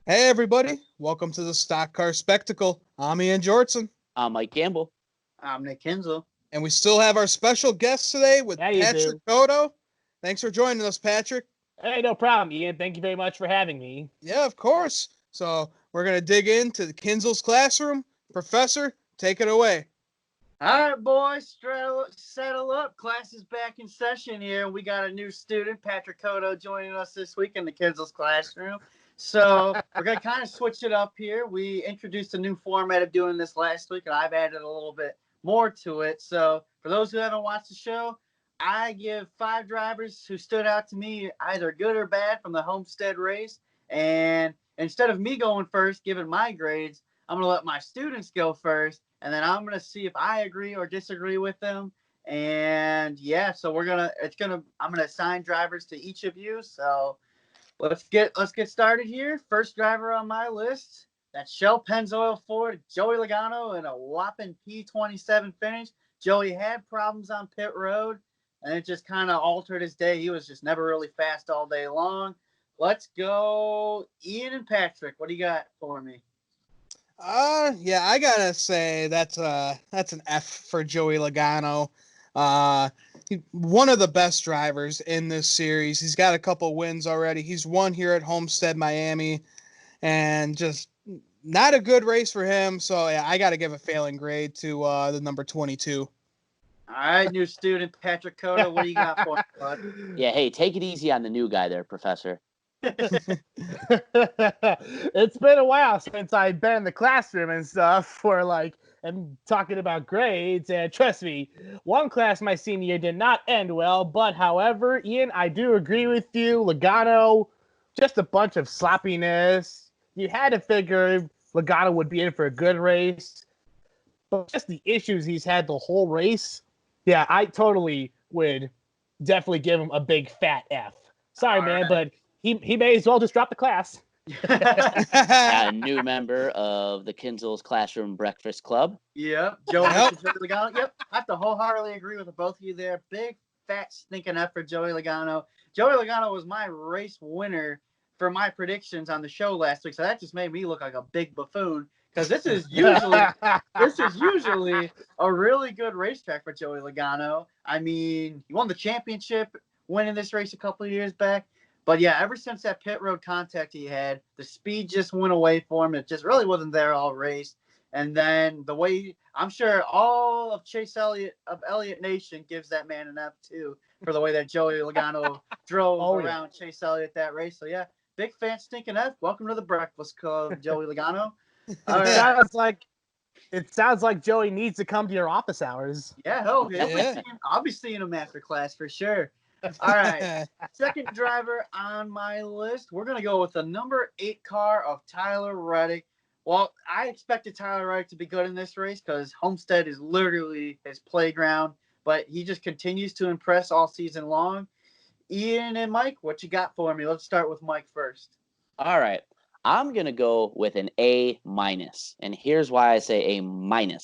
Hey everybody, welcome to the Stock Car Spectacle. I'm Ian Jortson, I'm Mike Gamble. I'm Nick Kinzel. and we still have our special guest today with Yeah, you Patrick do. Codo. Thanks for joining us, Patrick. Hey, no problem, Ian. Thank you very much for having me. Yeah, of course. So we're gonna dig into the Kinzel's classroom. Professor, take it away. All right, boys, settle up. Class is back in session here. We got a new student, Patrick Codo, joining us this week in the Kinzel's classroom. So we're going to kind of switch it up here. We introduced a new format of doing this last week, and I've added a little bit more to it. So for those who haven't watched the show, I give 5 drivers who stood out to me, either good or bad, from the Homestead race. And instead of me going first, giving my grades, I'm going to let my students go first. And then I'm gonna see if I agree or disagree with them. And yeah, so I'm gonna assign drivers to each of you. So let's get started here. First driver on my list, that's Shell Pennzoil Ford, Joey Logano, in a whopping P27 finish. Joey had problems on pit road, and it just kind of altered his day. He was just never really fast all day long. Let's go, Ian and Patrick. What do you got for me? Yeah, I gotta say that's an F for Joey Logano. One of the best drivers in this series. He's got a couple wins already. He's won here at Homestead, Miami, and just not a good race for him. So yeah, I gotta give a failing grade to the number 22. All right, new student Patrick Coda, what do you got for me, bud? Yeah, hey, take it easy on the new guy there, Professor. It's been a while since I've been in the classroom and stuff and talking about grades. And trust me, one class my senior year did not end well. But however, Ian, I do agree with you. Logano, just a bunch of sloppiness. You had to figure Logano would be in for a good race. But just the issues he's had the whole race, yeah, I totally would definitely give him a big fat F. Sorry, man, but he may as well just drop the class. A new member of the Kinzel's Classroom Breakfast Club. Yep, Joey Logano. Yep, I have to wholeheartedly agree with both of you there. Big, fat, stinking F for Joey Logano. Joey Logano was my race winner for my predictions on the show last week, so that just made me look like a big buffoon. Because this is usually a really good racetrack for Joey Logano. I mean, he won the championship winning this race a couple of years back. But yeah, ever since that pit road contact he had, the speed just went away for him. It just really wasn't there all race. And then the way, I'm sure all of Elliott Nation gives that man an F too, for the way that Joey Logano drove around Chase Elliott that race. So yeah, big fan stinking F. Welcome to the Breakfast Club, Joey Logano. It sounds like Joey needs to come to your office hours. Yeah, I'll be seeing him after class for sure. All right, second driver on my list, we're going to go with the number 8 car of Tyler Reddick. Well, I expected Tyler Reddick to be good in this race because Homestead is literally his playground, but he just continues to impress all season long. Ian and Mike, what you got for me? Let's start with Mike first. All right. I'm going to go with an A-. And here's why I say A-.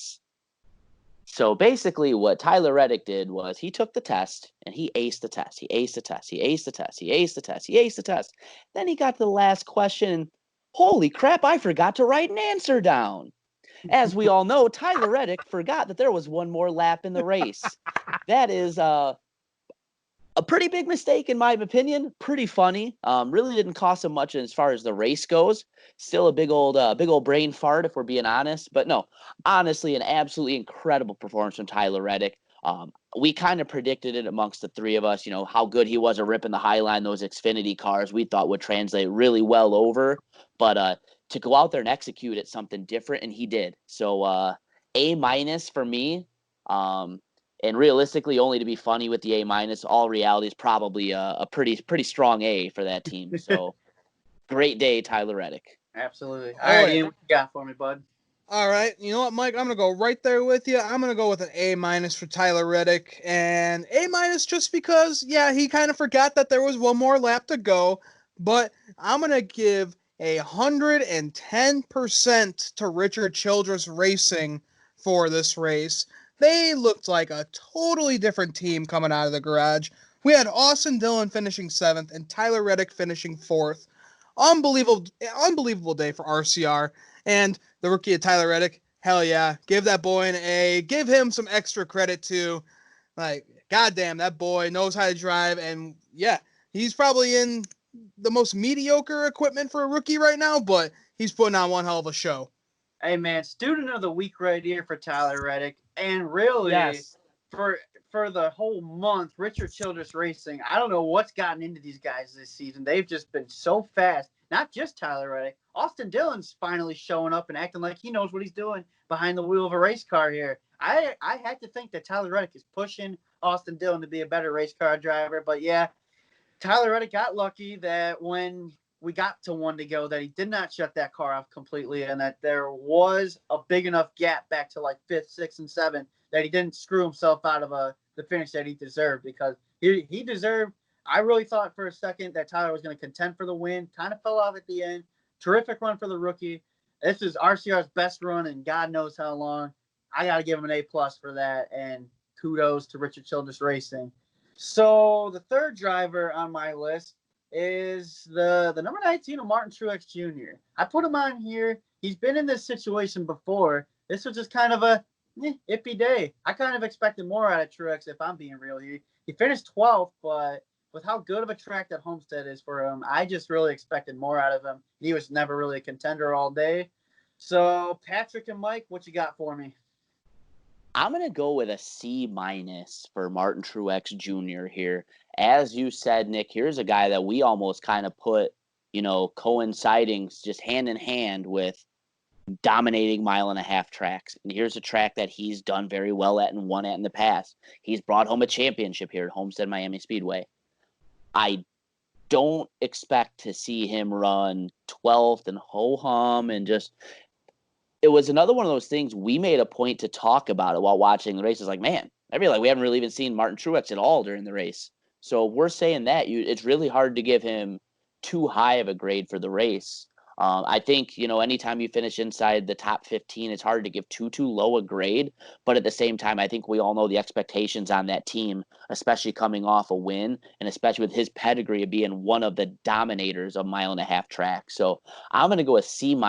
So basically what Tyler Reddick did was he took the test and he aced the test. He aced the test. He aced the test. He aced the test. He aced the test. Then he got to the last question. Holy crap, I forgot to write an answer down. As we all know, Tyler Reddick forgot that there was one more lap in the race. That is a pretty big mistake in my opinion. Pretty funny. Really didn't cost him much as far as the race goes. Still a big old brain fart if we're being honest. But no, honestly, an absolutely incredible performance from Tyler Reddick. We kind of predicted it amongst the three of us, how good he was at ripping the high line. Those Xfinity cars we thought would translate really well over. But to go out there and execute it something different, and he did. So A- for me. And realistically, only to be funny with the A-, all reality is probably a pretty strong A for that team. So great day, Tyler Reddick. Absolutely. All right, Ian, what you got for me, bud? All right, you know what, Mike? I'm gonna go right there with you. I'm gonna go with an A- for Tyler Reddick, and A- just because, yeah, he kind of forgot that there was one more lap to go. But I'm gonna give 110% to Richard Childress Racing for this race. They looked like a totally different team coming out of the garage. We had Austin Dillon finishing 7th and Tyler Reddick finishing 4th. unbelievable day for RCR. And the rookie of Tyler Reddick, hell yeah, give that boy an A. Give him some extra credit too. Like, goddamn, that boy knows how to drive, and yeah, he's probably in the most mediocre equipment for a rookie right now, but he's putting on one hell of a show. Hey man, student of the week right here for Tyler Reddick, and really Yes. for the whole month, Richard Childress Racing. I don't know what's gotten into these guys this season. They've just been so fast. Not just Tyler Reddick. Austin Dillon's finally showing up and acting like he knows what he's doing behind the wheel of a race car here. I had to think that Tyler Reddick is pushing Austin Dillon to be a better race car driver, but yeah, Tyler Reddick got lucky that when we got to one to go that he did not shut that car off completely and that there was a big enough gap back to like 5th, 6th, and 7th that he didn't screw himself out of the finish that he deserved because he deserved. I really thought for a second that Tyler was going to contend for the win. Kind of fell off at the end. Terrific run for the rookie. This is RCR's best run in God knows how long. I got to give him an A+ for that, and kudos to Richard Childress Racing. So the third driver on my list is the number 19 of Martin Truex Jr. I put him on here. He's been in this situation before. This was just kind of a iffy day. I kind of expected more out of Truex if I'm being real here. He finished 12th, but with how good of a track that Homestead is for him, I just really expected more out of him. He was never really a contender all day. So Patrick and Mike, what you got for me? I'm going to go with a C- for Martin Truex Jr. here. As you said, Nick, here's a guy that we almost kind of put, coinciding just hand in hand with dominating 1.5-mile tracks. And here's a track that he's done very well at and won at in the past. He's brought home a championship here at Homestead Miami Speedway. I don't expect to see him run 12th and ho-hum and just – it was another one of those things we made a point to talk about it while watching the race. It's like, man, I feel like we haven't really even seen Martin Truex at all during the race. So we're saying that it's really hard to give him too high of a grade for the race. I think, anytime you finish inside the top 15, it's hard to give too low a grade. But at the same time, I think we all know the expectations on that team, especially coming off a win, and especially with his pedigree of being one of the dominators of 1.5-mile track. So I'm going to go with C-,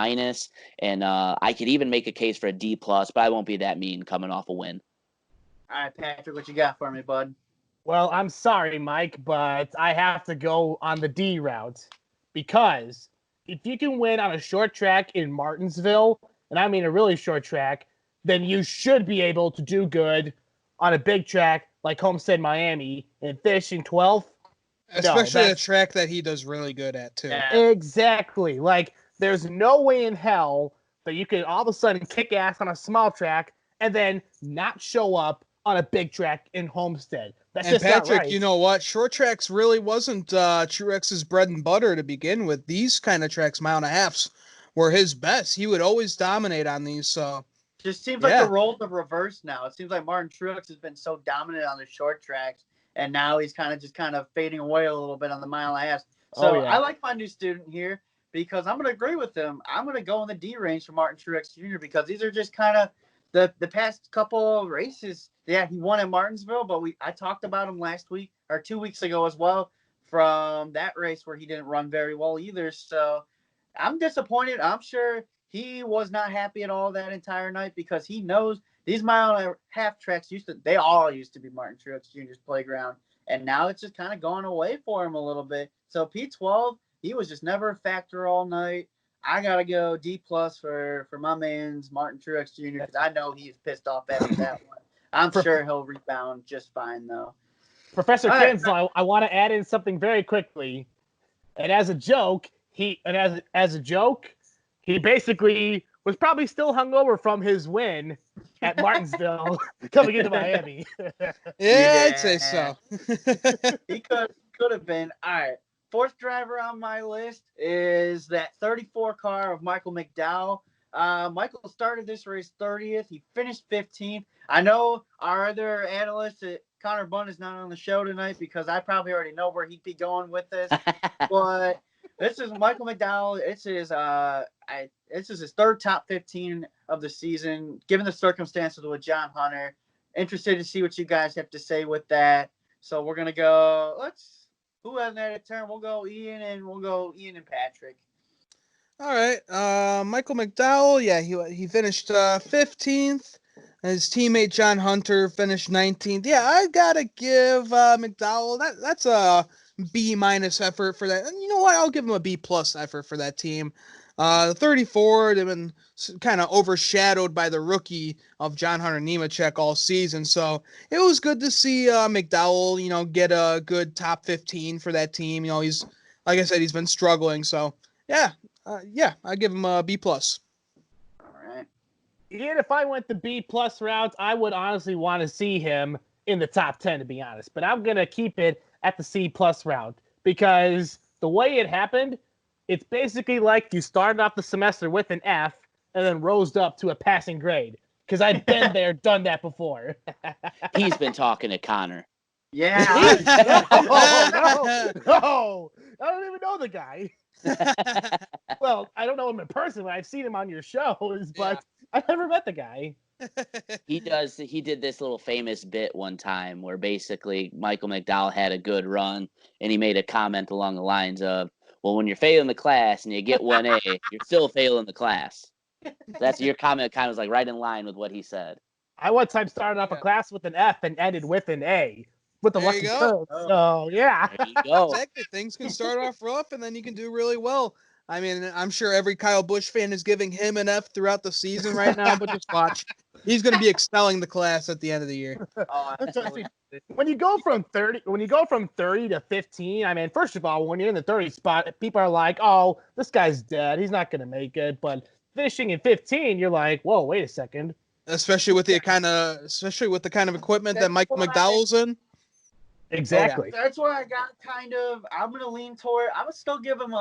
and I could even make a case for a D+, but I won't be that mean coming off a win. All right, Patrick, what you got for me, bud? Well, I'm sorry, Mike, but I have to go on the D route because if you can win on a short track in Martinsville, and I mean a really short track, then you should be able to do good on a big track like Homestead Miami and finishing 12th. Especially a track that he does really good at, too. Yeah. Exactly. Like, there's no way in hell that you can all of a sudden kick ass on a small track and then not show up on a big track in Homestead. That's just Patrick, not right. you know what? Short tracks really wasn't Truex's bread and butter to begin with. These kind of tracks, 1.5 miles, were his best. He would always dominate on these. So just seems like the roles have reversed now. It seems like Martin Truex has been so dominant on the short tracks, and now he's kind of fading away a little bit on the 1.5 miles. So I like my new student here because I'm going to agree with him. I'm going to go in the D range for Martin Truex Jr. because these are just kind of the past couple of races. Yeah, he won at Martinsville, but I talked about him last week or 2 weeks ago as well from that race where he didn't run very well either. So I'm disappointed. I'm sure he was not happy at all that entire night because he knows these 1.5-mile tracks they all used to be Martin Truex Jr.'s playground. And now it's just kind of gone away for him a little bit. So P12, he was just never a factor all night. I got to go D+ for my man's Martin Truex Jr. because I know he's pissed off after that one. I'm sure he'll rebound just fine, though. Professor Kinzel, I want to add in something very quickly. And as a joke, he basically was probably still hungover from his win at Martinsville coming into Miami. Yeah, I'd say so. He could have been. All right. Fourth driver on my list is that 34 car of Michael McDowell. Michael started this race 30th. He finished 15th. I know our other analyst, Connor Bunn, is not on the show tonight because I probably already know where he'd be going with this. But this is Michael McDowell. This is his third top 15 of the season, given the circumstances with John Hunter. Interested to see what you guys have to say with that. So we're gonna go. who hasn't had a turn? We'll go Ian and Patrick. All right. Michael McDowell, yeah, he finished 15th. His teammate John Hunter finished 19th. Yeah, I gotta give McDowell that's a B minus effort for that. And you know what? I'll give him a B plus effort for that team. 34, they've been kind of overshadowed by the rookie of John Hunter Nemechek all season. So it was good to see McDowell, get a good top 15 for that team. He's, like I said, he's been struggling. So yeah, I give him a B plus. All right. Even if I went the B plus routes, I would honestly want to see him in the top 10, to be honest. But I'm going to keep it at the C plus route because the way it happened, it's basically like you started off the semester with an F and then rose up to a passing grade. Because I've been there, done that before. He's been talking to Connor. Yeah. No. I don't even know the guy. Well, I don't know him in person, but I've seen him on your shows, but I never met the guy. He did this little famous bit one time where basically Michael McDowell had a good run and he made a comment along the lines of, well, when you're failing the class and you get 1A, you're still failing the class. That's your comment kind of was like right in line with what he said. I one time started off a class with an F and ended with an A. With the There lucky you go. turn. So, yeah. There you go. Exactly. Things can start off rough, and then you can do really well. I mean, I'm sure every Kyle Busch fan is giving him an F throughout the season right now, but just watch. He's going to be excelling the class at the end of the year. Oh, When you go from 30 to 15, I mean, first of all, when you're in the 30 spot, people are like, "Oh, this guy's dead. He's not going to make it." But finishing in 15, you're like, "Whoa, wait a second." Especially with the kind of equipment that Michael McDowell's in. Exactly. That's where I got I'm gonna lean toward. I'm gonna give him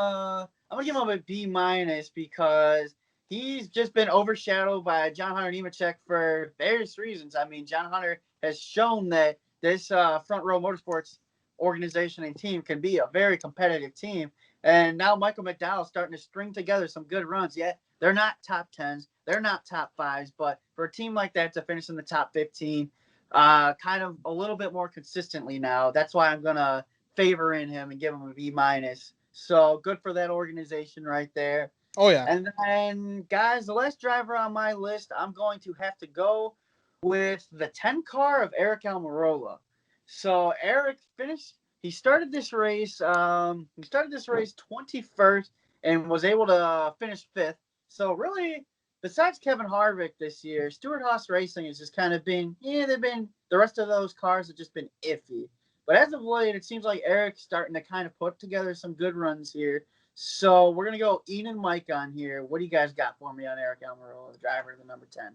a B minus because he's just been overshadowed by John Hunter Nemechek for various reasons. I mean, John Hunter has shown that this Front Row Motorsports organization and team can be a very competitive team. And now Michael McDowell's starting to string together some good runs. Yeah, they're not top 10s, they're not top 5s, but for a team like that to finish in the top 15, kind of a little bit more consistently now. That's why I'm going to favor in him and give him a B minus. So good for that organization right there. Oh, yeah. And then, guys, the last driver on my list, I'm going to have to go with the 10 car of Eric Almirola. So Eric finished. He started this race. 21st and was able to finish 5th. So really, besides Kevin Harvick this year, Stewart-Haas Racing has just kind of been. The rest of those cars have just been iffy. But as of late, it seems like Eric's starting to kind of put together some good runs here. So we're going to go Ian and Mike on here. What do you guys got for me on Eric Almirola, the driver of the number 10?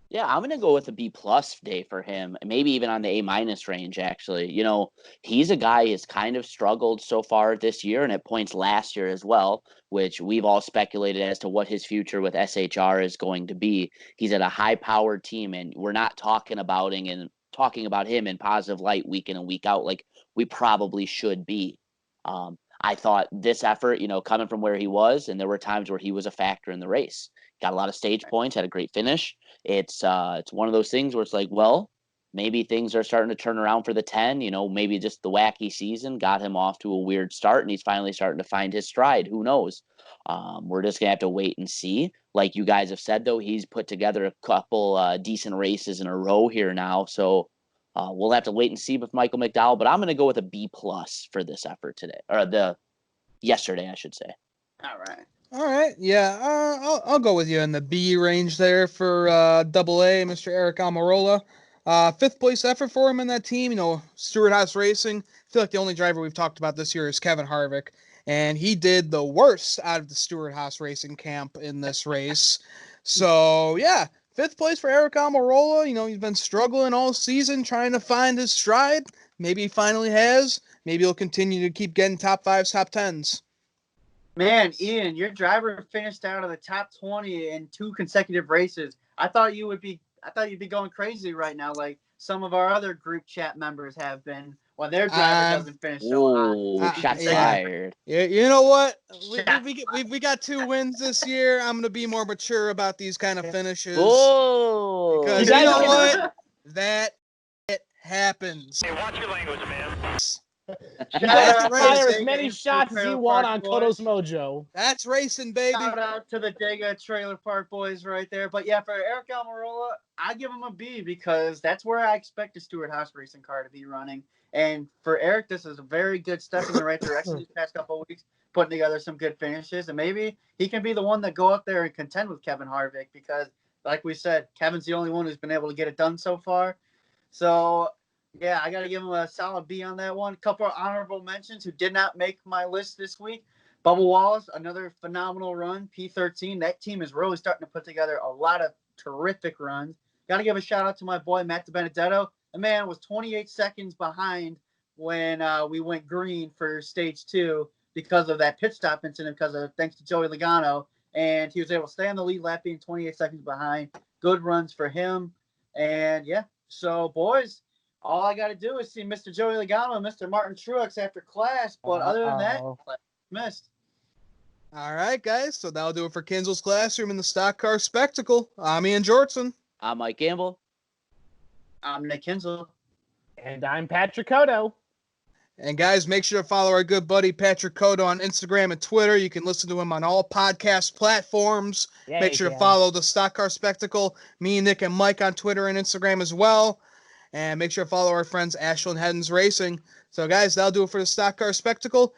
Yeah, I'm going to go with a B plus day for him, maybe even on the A minus range, actually. He's a guy who's kind of struggled so far this year and at points last year as well, which we've all speculated as to what his future with SHR is going to be. He's at a high-powered team, and we're not talking about him in positive light week in and week out like we probably should be. I thought this effort, coming from where he was, and there were times where he was a factor in the race. Got a lot of stage points, had a great finish. It's one of those things where it's like, well, maybe things are starting to turn around for the 10. Maybe just the wacky season got him off to a weird start, and he's finally starting to find his stride. Who knows? We're just gonna have to wait and see. Like you guys have said, though, he's put together a couple decent races in a row here now, so we'll have to wait and see with Michael McDowell. But I'm going to go with a B plus for this effort today, or yesterday, I should say. All right. Yeah. I'll go with you in the B range there for Double A, Mr. Eric Almirola. 5th place effort for him in that team. Stewart-Haas Racing. I feel like the only driver we've talked about this year is Kevin Harvick, and he did the worst out of the Stewart-Haas Racing camp in this race. So yeah, 5th place for Eric Almirola. He's been struggling all season trying to find his stride. Maybe he finally has. Maybe he'll continue to keep getting top 5s, top 10s. Man, Ian, your driver finished out of the top 20 in 2 consecutive races. I thought you'd be going crazy right now, like some of our other group chat members have been when their driver doesn't finish so hot. Shots fired. Yeah, you know what? We got 2 wins this year. I'm gonna be more mature about these kind of finishes. Oh, because you know what? That it happens. Hey, watch your language, man. You That's can right. fire as Dega many Institute shots as Trailer you want Park on boys. Kodo's Mojo. That's racing, baby. Shout out to the Dega Trailer Park boys right there. But yeah, for Eric Almirola, I give him a B because that's where I expect a Stewart Haas racing car to be running. And for Eric, this is a very good step in the right direction these past couple of weeks, putting together some good finishes. And maybe he can be the one that go up there and contend with Kevin Harvick because, like we said, Kevin's the only one who's been able to get it done so far. So, yeah, I got to give him a solid B on that one. A couple of honorable mentions who did not make my list this week. Bubba Wallace, another phenomenal run, P13. That team is really starting to put together a lot of terrific runs. Got to give a shout out to my boy, Matt DiBenedetto. The man was 28 seconds behind when we went green for stage 2 because of that pit stop incident, thanks to Joey Logano. And he was able to stay on the lead lap being 28 seconds behind. Good runs for him. And, yeah, so, boys, all I got to do is see Mr. Joey Logano and Mr. Martin Truex after class. But other than that, missed. All right, guys. So that'll do it for Kinzel's Classroom in the Stock Car Spectacle. I'm Ian Jortson. I'm Mike Gamble. I'm Nick Kinzel. And I'm Patrick Codo. And guys, make sure to follow our good buddy Patrick Codo on Instagram and Twitter. You can listen to him on all podcast platforms. Yeah, make sure to follow the Stock Car Spectacle, me, Nick, and Mike on Twitter and Instagram as well. And make sure to follow our friends Ashland Heddens Racing. So guys, that'll do it for the Stock Car Spectacle.